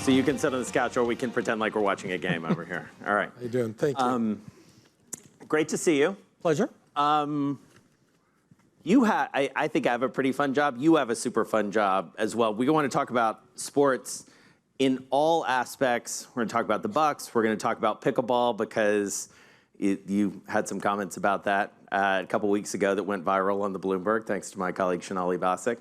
So you can sit on this couch, or we can pretend like we're watching a game over here. All right. How you doing? Thank you. Great to see you. Pleasure. I think I have a pretty fun job. You have a super fun job as well. We want to talk about sports in all aspects. We're going to talk about the Bucks. We're going to talk about pickleball because you had some comments about that a couple weeks ago that went viral on the Bloomberg, thanks to my colleague Shonali Basic.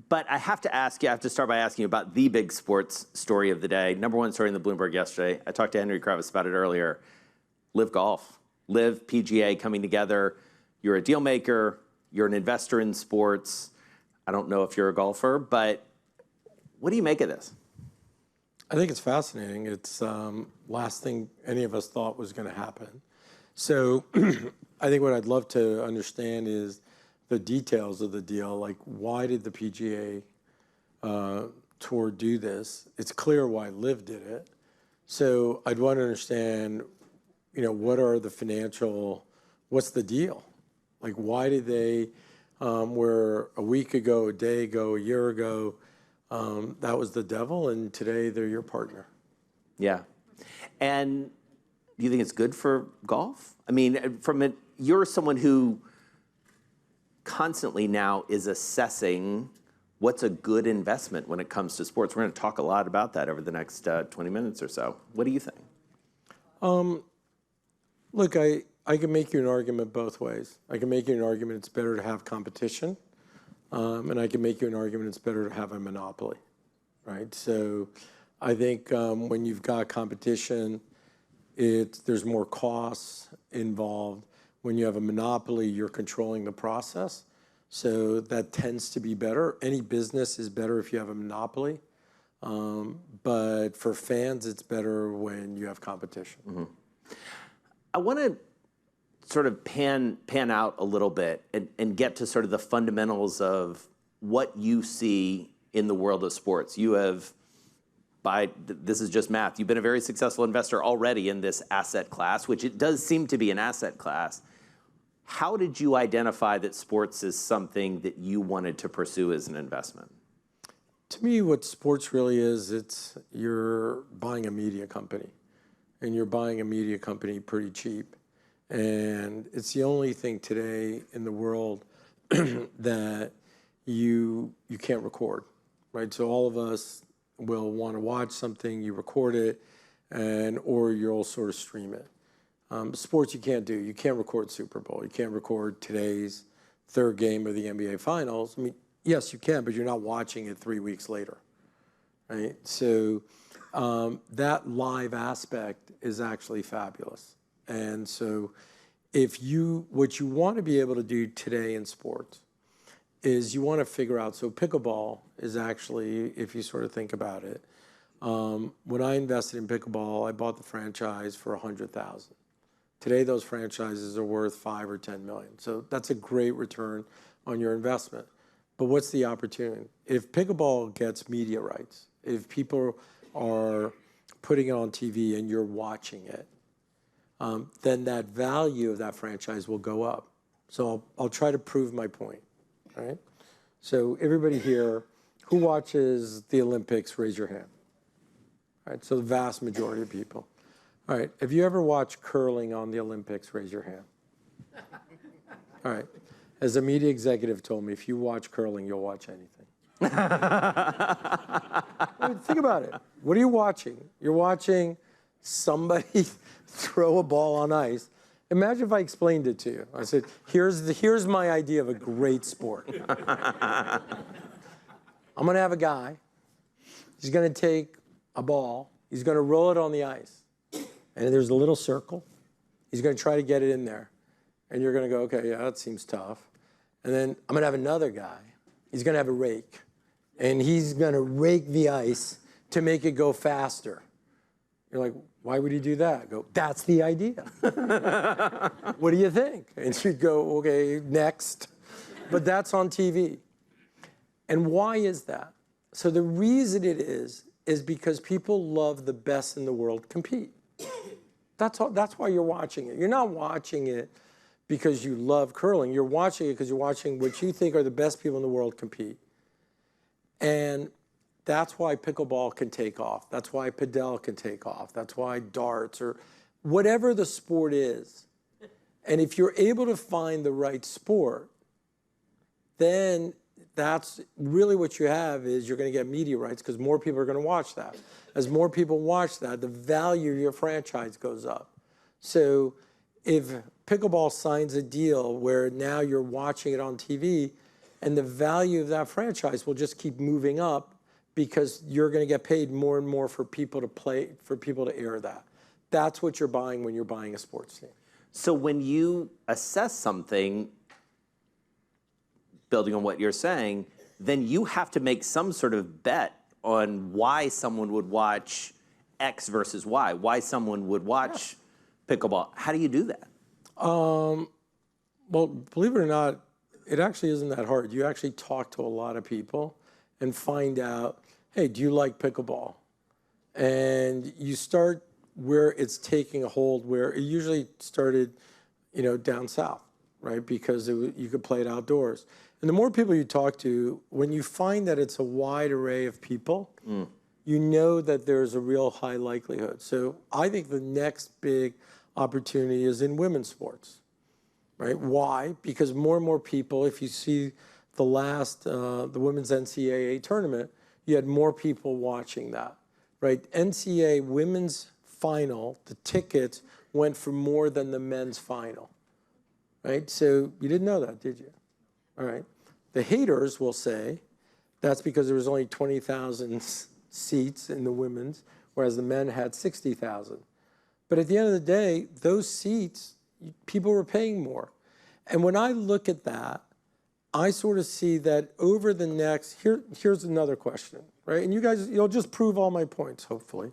But I have to start by asking you about the big sports story of the day. Number one story in the Bloomberg yesterday. I talked to Henry Kravis about it earlier. Live Golf. Live PGA coming together. You're a deal maker. You're an investor in sports. I don't know if you're a golfer, but what do you make of this? I think it's fascinating. It's last thing any of us thought was going to happen. So I think what I'd love to understand is the details of the deal. Like, why did the PGA Tour do this? It's clear why Liv did it. So I'd want to understand, what are the what's the deal? Like, why did they, where a week ago, a day ago, a year ago, that was the devil, and today they're your partner? Yeah. And do you think it's good for golf? I mean, you're someone who constantly now is assessing what's a good investment when it comes to sports. We're going to talk a lot about that over the next 20 minutes or so. What do you think? Look, I can make you an argument both ways. I can make you an argument it's better to have competition, and I can make you an argument it's better to have a monopoly, right? So I think when you've got competition, there's more costs involved. When you have a monopoly, you're controlling the process. So that tends to be better. Any business is better if you have a monopoly. But for fans, it's better when you have competition. Mm-hmm. I want to sort of pan out a little bit and get to sort of the fundamentals of what you see in the world of sports. You have, this is just math, you've been a very successful investor already in this asset class, which it does seem to be an asset class. How did you identify that sports is something that you wanted to pursue as an investment? To me, what sports really is, you're buying a media company, and you're buying a media company pretty cheap. And it's the only thing today in the world that you can't record, right? So all of us will want to watch something, you record it, or you'll sort of stream it. Sports you can't do. You can't record Super Bowl. You can't record today's third game of the NBA Finals. I mean, yes, you can, but you're not watching it 3 weeks later, right? So that live aspect is actually fabulous. And so what you want to be able to do today in sports is you want to figure out, so pickleball is actually, if you sort of think about it, when I invested in pickleball, I bought the franchise for $100,000. Today, those franchises are worth $5 or $10 million. So that's a great return on your investment. But what's the opportunity? If pickleball gets media rights, if people are putting it on TV and you're watching it, then that value of that franchise will go up. So I'll try to prove my point, right? So everybody here, who watches the Olympics, raise your hand. All right, so the vast majority of people. All right, have you ever watched curling on the Olympics? Raise your hand. All right, as a media executive told me, if you watch curling, you'll watch anything. I mean, think about it. What are you watching? You're watching somebody throw a ball on ice. Imagine if I explained it to you. I said, here's my idea of a great sport. I'm going to have a guy. He's going to take a ball. He's going to roll it on the ice. And there's a little circle. He's going to try to get it in there. And you're going to go, okay, yeah, that seems tough. And then I'm going to have another guy. He's going to have a rake. And he's going to rake the ice to make it go faster. You're like, why would he do that? I go, that's the idea. What do you think? And you go, okay, next. But that's on TV. And why is that? So the reason it is because people love the best in the world compete. That's why you're watching it. You're not watching it because you love curling. You're watching it because you're watching what you think are the best people in the world compete. And that's why pickleball can take off. That's why padel can take off. That's why darts or whatever the sport is. And if you're able to find the right sport, then that's really what you have is you're going to get media rights because more people are going to watch that. As more people watch that, the value of your franchise goes up. So if pickleball signs a deal where now you're watching it on TV and the value of that franchise will just keep moving up because you're going to get paid more and more for people to play, for people to air that. That's what you're buying when you're buying a sports team. So when you assess something, building on what you're saying, then you have to make some sort of bet on why someone would watch X versus Y, why someone would watch pickleball. How do you do that? Well, believe it or not, it actually isn't that hard. You actually talk to a lot of people and find out, hey, do you like pickleball? And you start where it's taking a hold, where it usually started, down south, right? Because you could play it outdoors. And the more people you talk to, when you find that it's a wide array of people, you know that there's a real high likelihood. So I think the next big opportunity is in women's sports, right? Why? Because more and more people, if you see the women's NCAA tournament, you had more people watching that, right? NCAA women's final, the tickets went for more than the men's final, right? So you didn't know that, did you? All right. The haters will say that's because there was only 20,000 seats in the women's, whereas the men had 60,000. But at the end of the day, those seats, people were paying more. And when I look at that, I sort of see that over the next, here's another question, right? And you guys, you'll just prove all my points, hopefully,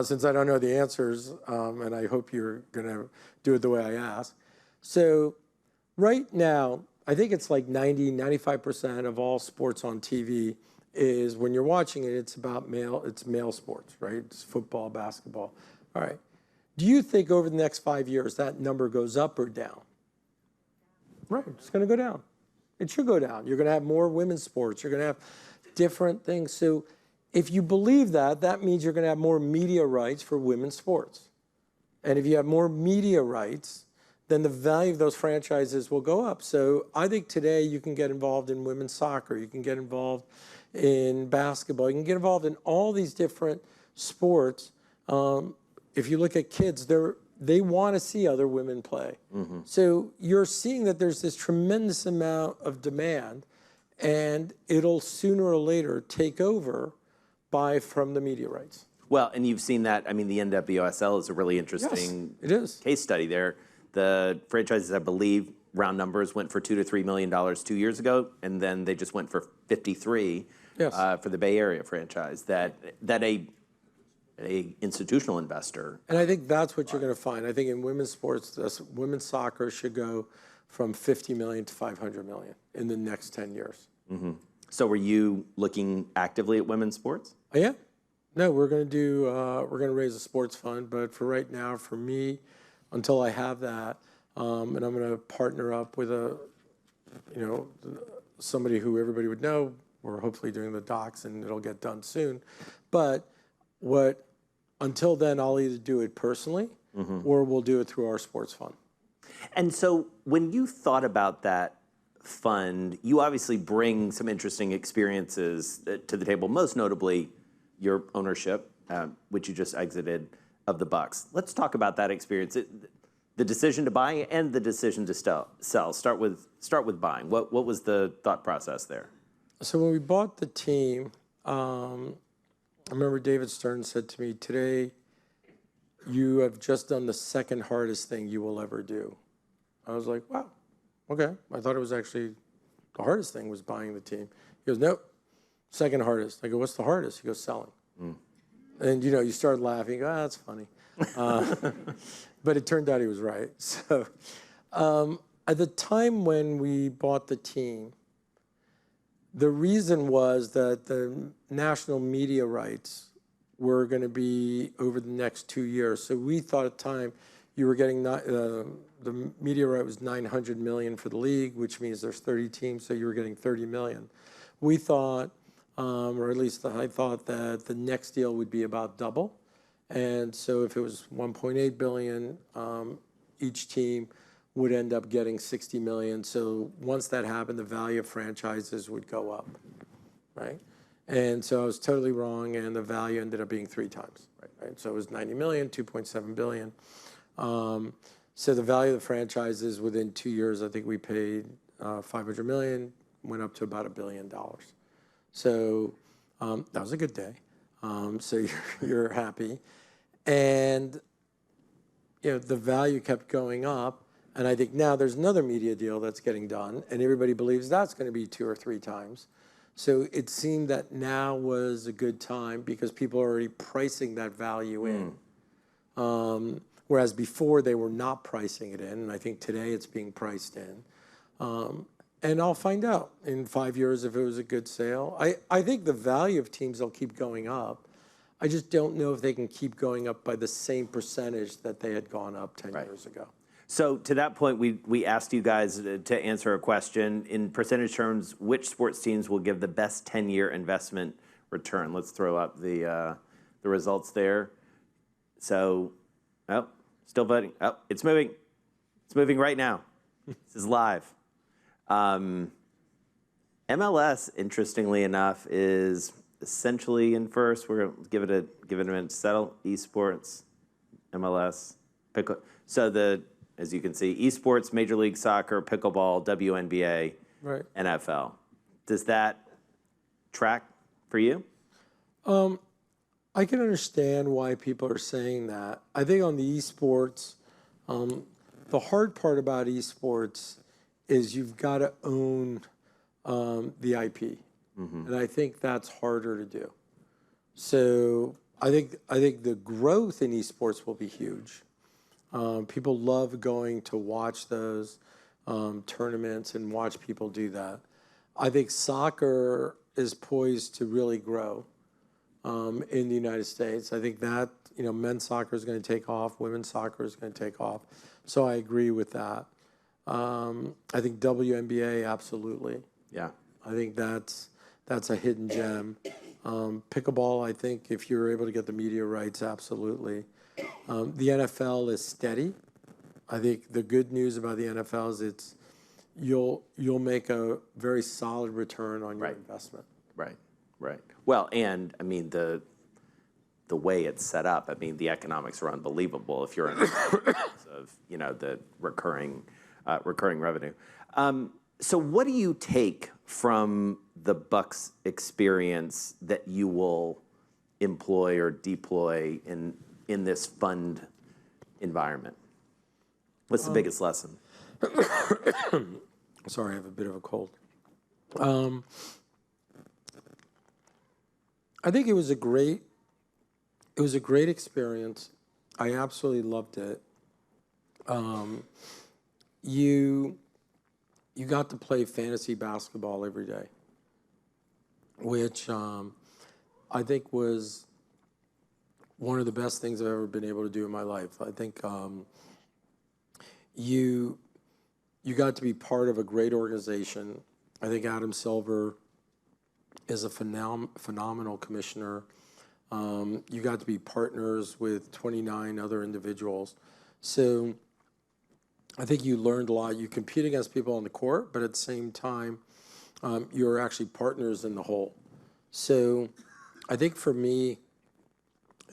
since I don't know the answers, and I hope you're going to do it the way I ask. So right now, I think it's like 95% of all sports on TV is when you're watching it, it's male sports, right? It's football, basketball. All right. Do you think over the next 5 years that number goes up or down? Right, it's going to go down. It should go down. You're going to have more women's sports. You're going to have different things. So if you believe that, that means you're going to have more media rights for women's sports. And if you have more media rights, then the value of those franchises will go up. So I think today you can get involved in women's soccer. You can get involved in basketball. You can get involved in all these different sports. If you look at kids, they want to see other women play. Mm-hmm. So you're seeing that there's this tremendous amount of demand, and it'll sooner or later take over from the media rights. Well, and you've seen that. I mean, the NWSL is a really interesting case study there. The franchises, I believe, round numbers, went for $2 to $3 million 2 years ago, and then they just went for 53 for the Bay Area franchise. That a institutional investor. And I think that's what you're going to find. I think in women's sports, women's soccer should go from 50 million to 500 million in the next 10 years. Mm-hmm. So were you looking actively at women's sports? Yeah. No, we're going to raise a sports fund, but for right now, for me, until I have that, and I'm going to partner up with somebody who everybody would know. We're hopefully doing the docs, and it'll get done soon. But until then, I'll either do it personally or we'll do it through our sports fund. And so when you thought about that fund, you obviously bring some interesting experiences to the table, most notably your ownership, which you just exited, of the Bucks. Let's talk about that experience, the decision to buy and the decision to sell. Start with buying. What was the thought process there? So when we bought the team, I remember David Stern said to me, today, you have just done the second hardest thing you will ever do. I was like, wow, okay. I thought it was actually the hardest thing was buying the team. He goes, nope, second hardest. I go, what's the hardest? He goes, selling. And, you start laughing. You go, that's funny. But it turned out he was right. So at the time when we bought the team, the reason was that the national media rights were going to be over the next 2 years. So we thought at the time you were getting the media right was $900 million for the league, which means there's 30 teams, so you were getting $30 million. We thought or at least I thought that the next deal would be about double. And so if it was 1.8 billion, each team would end up getting 60 million. So once that happened, the value of franchises would go up, right? And so I was totally wrong, and the value ended up being 3 times, right? So it was 90 million, 2.7 billion. So the value of the franchises within 2 years, I think we paid 500 million, went up to about $1 billion. So that was a good day. So you're happy. And the value kept going up. And I think now there's another media deal that's getting done, and everybody believes that's going to be 2 or 3 times. So it seemed that now was a good time because people are already pricing that value in. Whereas before they were not pricing it in, and I think today it's being priced in. And I'll find out in 5 years if it was a good sale. I think the value of teams will keep going up. I just don't know if they can keep going up by the same percentage that they had gone up 10 years ago. So to that point, we asked you guys to answer a question. In percentage terms, which sports teams will give the best 10-year investment return? Let's throw up the results there. So, still voting. Oh, it's moving. It's moving right now. This is live. MLS, interestingly enough, is essentially in first. We're going to give it a minute to settle. Esports, MLS, so as you can see, esports, Major League Soccer, pickleball, WNBA, right. NFL. Does that track for you? I can understand why people are saying that. I think on the esports, the hard part about esports is you've got to own the IP, and I think that's harder to do. So I think the growth in esports will be huge. People love going to watch those tournaments and watch people do that. I think soccer is poised to really grow in the United States. I think that men's soccer is going to take off, women's soccer is going to take off. So I agree with that. I think WNBA, absolutely. Yeah. I think that's a hidden gem. Pickleball, I think if you're able to get the media rights, absolutely. The NFL is steady. I think the good news about the NFL is you'll make a very solid return on your investment. Right. Well, and I mean the way it's set up. I mean the economics are unbelievable if you're in of the recurring revenue. So what do you take from the Bucks experience that you will employ or deploy in this fund environment? What's the biggest lesson? Sorry, I have a bit of a cold. I think it was a great experience. I absolutely loved it. You got to play fantasy basketball every day, which I think was one of the best things I've ever been able to do in my life. I think you got to be part of a great organization. I think Adam Silver is a phenomenal commissioner. You got to be partners with 29 other individuals. So I think you learned a lot. You compete against people on the court, but at the same time, you're actually partners in the whole. So I think for me,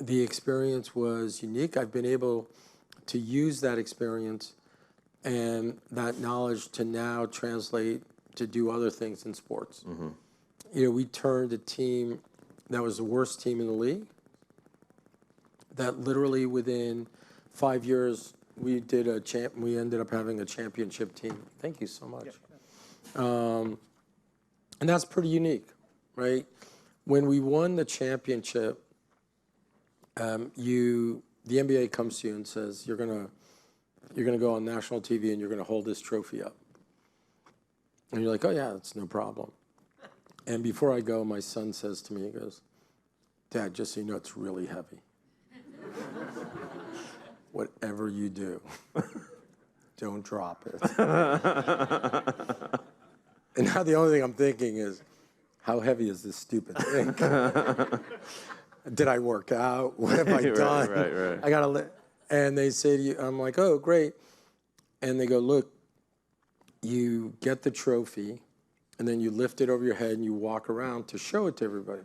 the experience was unique. I've been able to use that experience and that knowledge to now translate to do other things in sports. We turned a team that was the worst team in the league, that literally within 5 years, we ended up having a championship team. Thank you so much. And that's pretty unique, right? When we won the championship, the NBA comes to you and says, you're gonna go on national TV and you're gonna hold this trophy up. And you're like, oh yeah, that's no problem. And before I go, my son says to me, he goes, Dad, just so you know, it's really heavy. Whatever you do, don't drop it. And now the only thing I'm thinking is, how heavy is this stupid thing? Did I work out? What have I done? Right. I gotta and they say to you, I'm like, oh, great. And they go, look, you get the trophy, and then you lift it over your head and you walk around to show it to everybody.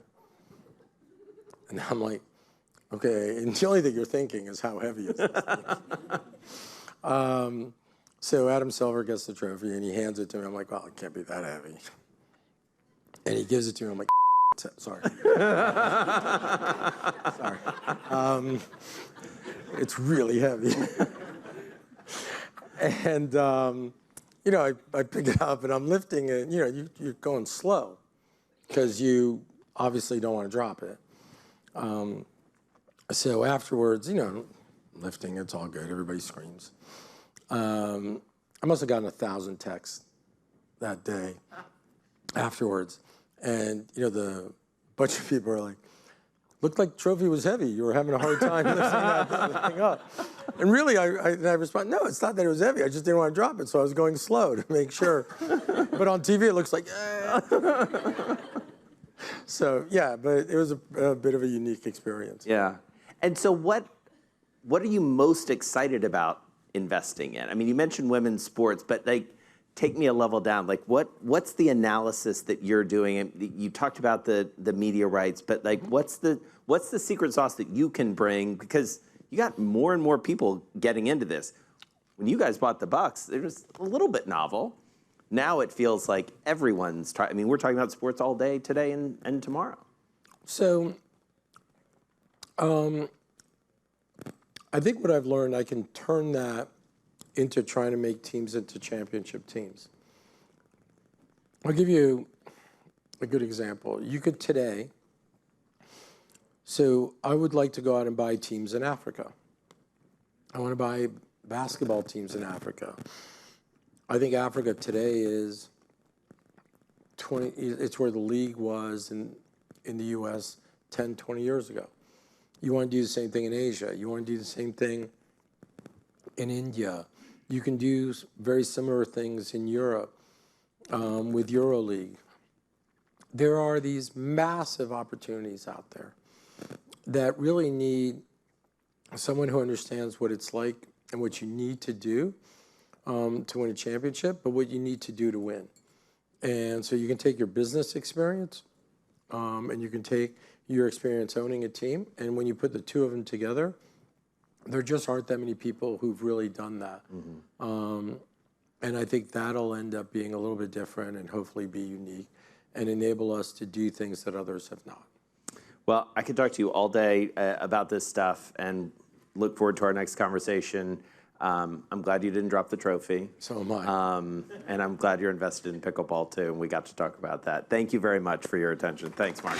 And I'm like, okay, and the only thing you're thinking is how heavy is this thing? So Adam Silver gets the trophy and he hands it to me. I'm like, well, it can't be that heavy. And he gives it to me. I'm like, sorry. Sorry. It's really heavy. And, you know, I pick it up and I'm lifting it. You know, you're going slow because you obviously don't want to drop it. So afterwards, you know, lifting, it's all good. Everybody screams. I must have gotten 1,000 texts that day afterwards. And, you know, the bunch of people are like, looked like trophy was heavy. You were having a hard time lifting that thing up. And really, I respond, no, it's not that it was heavy. I just didn't want to drop it, so I was going slow to make sure. But on TV, it looks like, So, yeah, but it was a bit of a unique experience. Yeah. And so what are you most excited about investing in? I mean, you mentioned women's sports, but like, take me a level down. Like, what's the analysis that you're doing? And you talked about the media rights, but like, what's the secret sauce that you can bring? Because you got more and more people getting into this. When you guys bought the Bucks, it was a little bit novel. Now it feels like everyone's trying. I mean, we're talking about sports all day today and tomorrow. So, I think what I've learned, I can turn that into trying to make teams into championship teams. I'll give you a good example. You could today, so I would like to go out and buy teams in Africa. I want to buy basketball teams in Africa. I think Africa today is it's where the league was in the US 10, 20 years ago. You want to do the same thing in Asia. You want to do the same thing in India. You can do very similar things in Europe with EuroLeague. There are these massive opportunities out there that really need someone who understands what it's like and what you need to do to win a championship, but what you need to do to win. And so you can take your business experience and you can take your experience owning a team, and when you put the two of them together, there just aren't that many people who've really done that. And I think that'll end up being a little bit different and hopefully be unique and enable us to do things that others have not. Well, I could talk to you all day about this stuff and look forward to our next conversation. I'm glad you didn't drop the trophy. So am I. And I'm glad you're invested in pickleball too, and we got to talk about that. Thank you very much for your attention. Thanks, Marc.